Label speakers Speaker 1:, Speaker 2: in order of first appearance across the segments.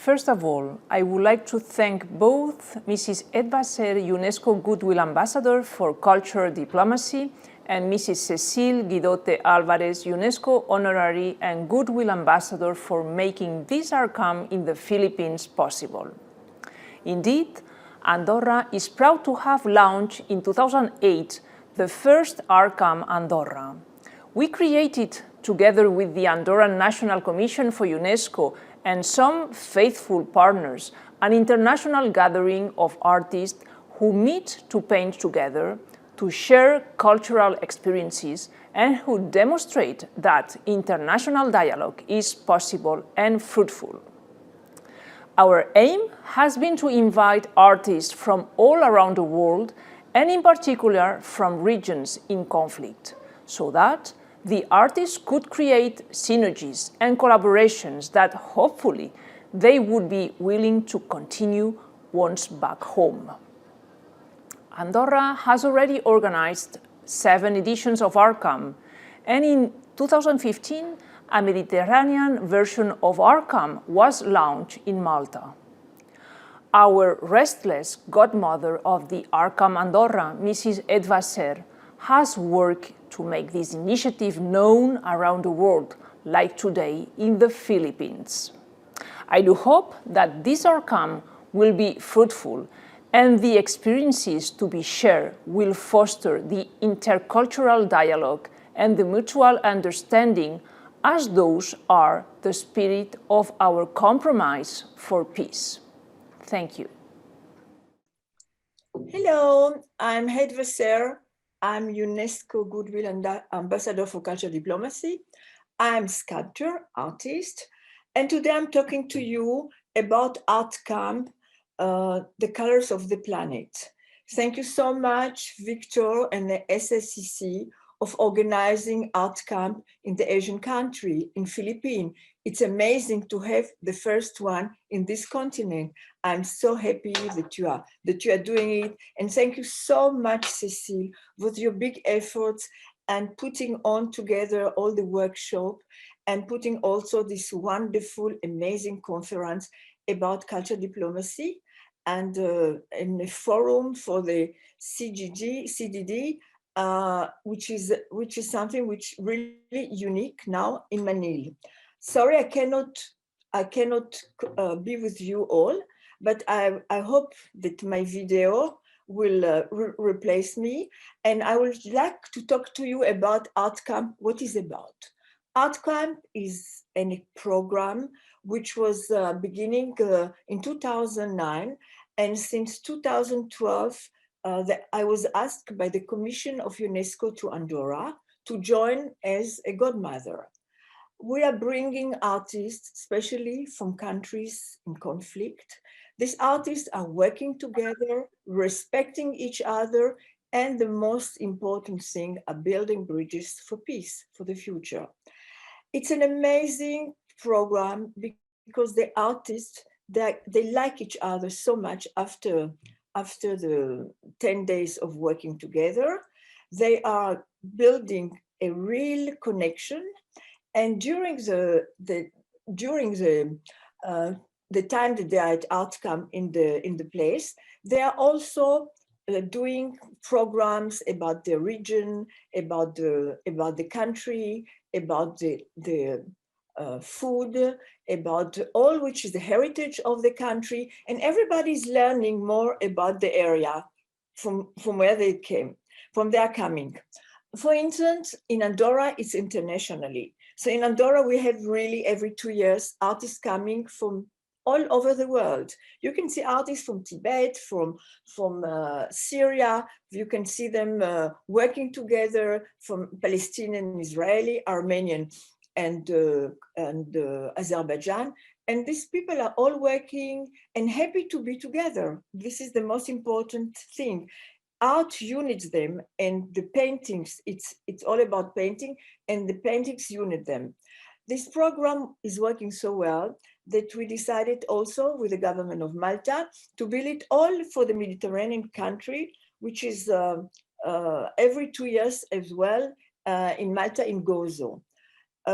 Speaker 1: First of all, I would like to thank both Mrs. Edvaser, UNESCO Goodwill Ambassador for Cultural Diplomacy, and Mrs. Cecile Guidote Alvarez, UNESCO Honorary and Goodwill Ambassador for making this Art Camp in the Philippines possible. Indeed, Andorra is proud to have launched in 2008 the first Art Camp Andorra. We created, together with the Andorran National Commission for UNESCO and some faithful partners, an international gathering of artists who meet to paint together, to share cultural experiences, and who demonstrate that international dialogue is possible and fruitful. Our aim has been to invite artists from all around the world, and in particular from regions in conflict, so that the artists could create synergies and collaborations that hopefully they would be willing to continue once back home. Andorra has already organized 7 editions of Art Camp, and in 2015, a Mediterranean version of Art Camp was launched in Malta. Our restless godmother of the Art Camp Andorra, Mrs. Edvaser, has worked to make this initiative known around the world, like today in the Philippines. I do hope that this Art Camp will be fruitful, and the experiences to be shared will foster the intercultural dialogue and the mutual understanding, as those are the spirit of our compromise for peace. Thank you.
Speaker 2: Hello, I'm Edvaser. I'm UNESCO Goodwill Ambassador for Cultural Diplomacy. I'm sculptor, artist, and today I'm talking to you about Art Camp, the colors of the planet. Thank you so much, Victor and the SSCC, of organizing Art Camp in the Asian country, in Philippines. It's amazing to have the first one in this continent. I'm so happy that you are doing it. And thank you so much, Cecile, with your big efforts and putting on together all the workshop and putting also this wonderful, amazing conference about cultural diplomacy and in a forum for the CDD, which is something which really unique now in Manila. Sorry, I cannot be with you all, but I hope that my video will replace me, and I would like to talk to you about Art Camp. What is about? Art Camp is a program which was beginning in 2009, and since 2012. I was asked by the Commission of UNESCO to Andorra to join as a godmother. We are bringing artists, especially from countries in conflict. These artists are working together, respecting each other, and the most important thing, are building bridges for peace, for the future. It's an amazing program because the artists, they like each other so much after the 10 days of working together. They are building a real connection, and during the time that they are at Art Camp in the place, they are also doing programs about the region, about the country, about the food, about all which is the heritage of the country, and everybody's learning more about the area from where they came, from their coming. For instance, in Andorra, it's internationally. So in Andorra, we have really every 2 years artists coming from all over the world. You can see artists from Tibet, from Syria. You can see them working together from Palestinian, Israeli, Armenian, and Azerbaijan. And these people are all working and happy to be together. This is the most important thing. Art unites them, and the paintings, it's all about painting, and the paintings unite them. This program is working so well that we decided also with the government of Malta to build it all for the Mediterranean country, which is every 2 years as well in Malta, in Gozo.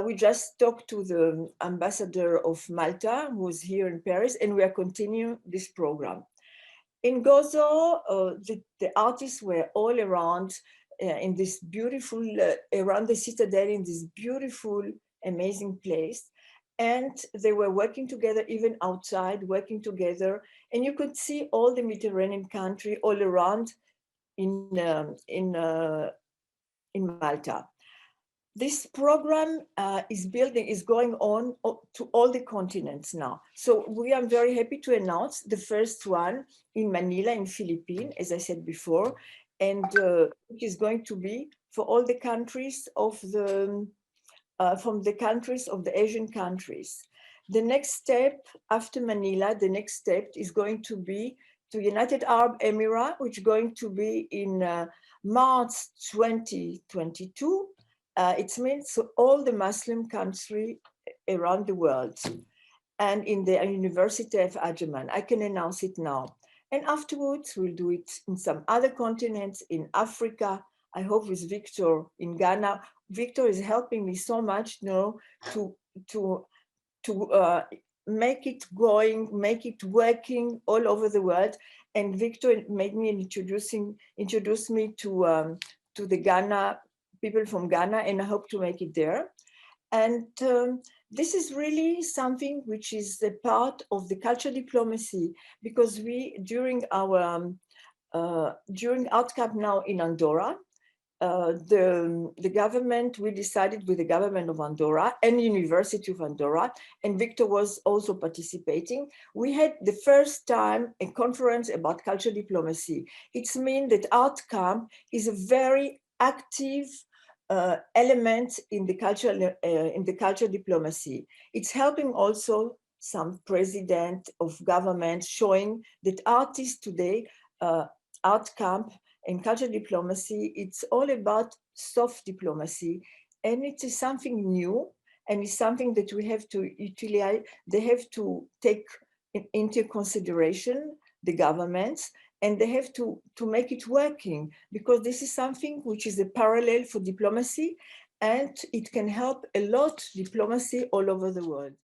Speaker 2: We just talked to the ambassador of Malta, who is here in Paris, and we are continuing this program. In Gozo, the artists were all around in this beautiful, around the citadel, in this beautiful, amazing place. And they were working together, even outside, working together. And you could see all the Mediterranean country all around in Malta. This program is going on to all the continents now. So we are very happy to announce the first one in Manila, in Philippines, as I said before, and which is going to be for all the countries of from the countries of the Asian countries. The next step after Manila, the next step is going to be to United Arab Emirates, which is going to be in March 2022. It means all the Muslim countries around the world, and in the University of Ajman. I can announce it now. And afterwards, we'll do it in some other continents, in Africa. I hope with Victor in Ghana. Victor is helping me so much now to make it going, make it working all over the world. And Victor made me introduce me to the Ghana, people from Ghana, and I hope to make it there. And this is really something which is a part of the cultural diplomacy, because we, during Art Camp now in Andorra, the government, we decided with the government of Andorra and University of Andorra, and Victor was also participating. We had the first time a conference about cultural diplomacy. It means that Art Camp is a very active element in the cultural diplomacy. It's helping also some president of government, showing that artists today, Art Camp and cultural diplomacy, it's all about soft diplomacy, and it is something new, and it's something that we have to utilize. They have to take into consideration the governments, and they have to make it working, because this is something which is a parallel for diplomacy, and it can help a lot diplomacy all over the world.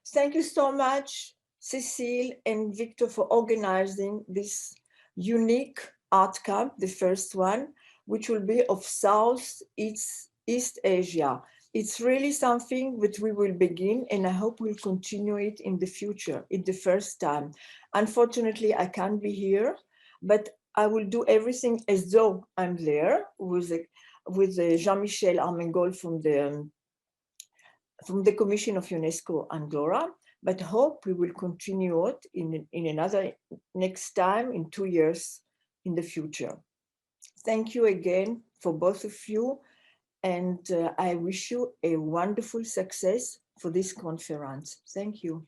Speaker 2: Thank you so much, Cecile and Victor, for organizing this unique art camp, the first one, which will be of Southeast Asia. It's really something that we will begin, and I hope we'll continue it in the future, in the first time. Unfortunately, I can't be here, but I will do everything as though I'm there with Jean-Michel Armengol from the Commission of UNESCO Andorra, but hope we will continue it in another next time in 2 years in the future. Thank you again for both of you, and I wish you a wonderful success for this conference. Thank you.